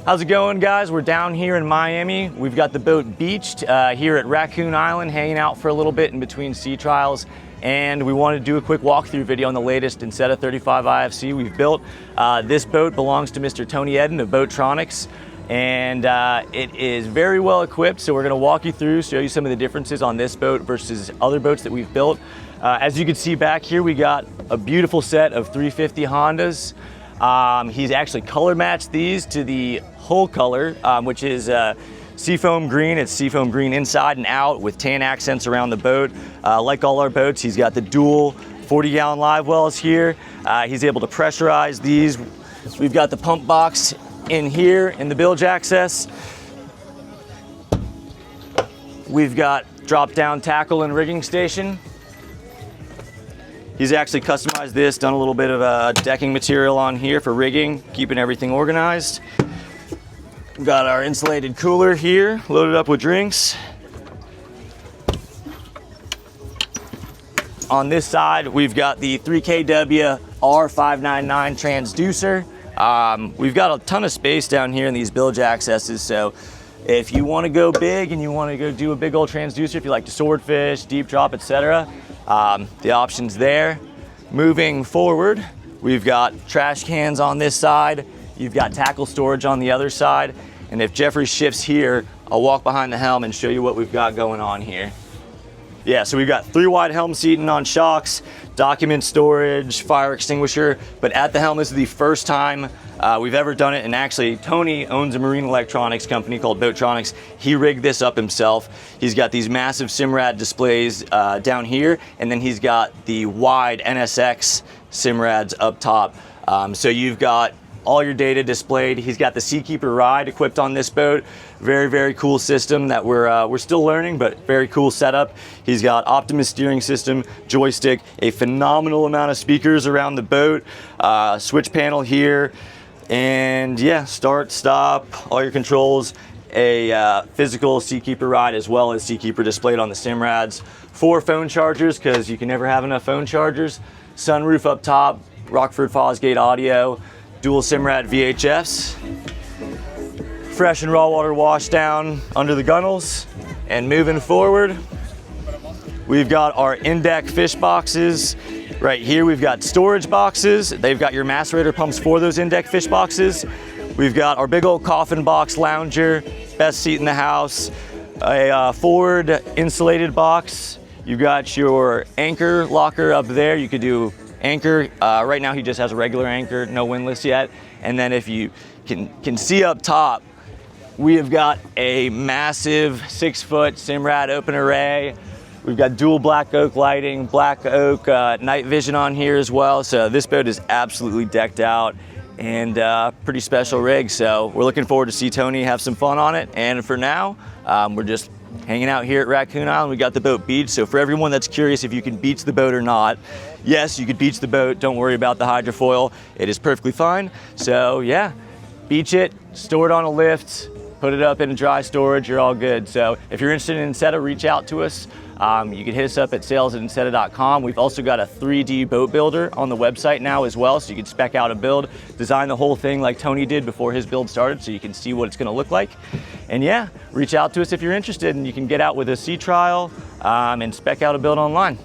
How's it going, guys? We're down here in Miami. We've got the boat beached here at Raccoon Island, hanging out for a little bit in between sea trials. And we wanted to do a quick walkthrough video on the latest Insetta 35IFC we've built. This boat belongs to Mr. Tony Eden of Boattronics, and it is very well equipped. So we're going to walk you through, show you some of the differences on this boat versus other boats that we've built. As you can see back here, we got a beautiful set of 350 Hondas. He's actually color matched these to the hull color, which is seafoam green. It's seafoam green inside and out with tan accents around the boat. Like all our boats, he's got the dual 40-gallon live wells here. He's able to pressurize these. We've got the pump box in here in the bilge access. We've got drop-down tackle and rigging station. He's actually customized this, done a little bit of decking material on here for rigging, keeping everything organized. We've got our insulated cooler here, loaded up with drinks. On this side, we've got the 3kW R599 transducer. We've got a ton of space down here in these bilge accesses, so if you want to go big and you want to go do a big old transducer, if you like to swordfish, deep drop, etc., the options there. Moving forward, we've got trash cans on this side. You've got tackle storage on the other side. And if Jeffrey shifts here, I'll walk behind the helm and show you what we've got going on here. Yeah, so we've got 3 wide helm seating on shocks, document storage, fire extinguisher, but at the helm, this is the first time we've ever done it. And actually, Tony owns a marine electronics company called Boattronics. He rigged this up himself. He's got these massive Simrad displays down here, and then he's got the wide NSX Simrads up top. So you've got all your data displayed. He's got the SeaKeeper RIDE equipped on this boat. Very, very cool system that we're still learning, but very cool setup. He's got Optimus steering system, joystick, a phenomenal amount of speakers around the boat, switch panel here, and yeah, start, stop, all your controls, a physical SeaKeeper RIDE as well as SeaKeeper displayed on the Simrads. 4 phone chargers, because you can never have enough phone chargers. Sunroof up top, Rockford Fosgate audio, dual Simrad VHFs, fresh and raw water wash down under the gunnels. And moving forward, we've got our in-deck fish boxes. Right here, we've got storage boxes. They've got your macerator pumps for those in-deck fish boxes. We've got our big old coffin box lounger, best seat in the house, a forward insulated box. You've got your anchor locker up there. You could do anchor. Right now he just has a regular anchor, no windlass yet. And then if you can see up top, we have got a massive 6-foot Simrad open array. We've got dual black oak lighting, black oak night vision on here as well. So this boat is absolutely decked out and pretty special rig. So we're looking forward to see Tony have some fun on it. And for now, we're just hanging out here at Raccoon Island. We got the boat beached. So for everyone that's curious if you can beach the boat or not, yes, you could beach the boat. Don't worry about the hydrofoil. It is perfectly fine. So yeah, beach it, store it on a lift, put it up in dry storage, you're all good. So if you're interested in Insetta, reach out to us. You can hit us up at sales@insetta.com. We've also got a 3D boat builder on the website now as well, so you can spec out a build, design the whole thing like Tony did before his build started, so you can see what it's gonna look like. And yeah, reach out to us if you're interested, and you can get out with a sea trial and spec out a build online.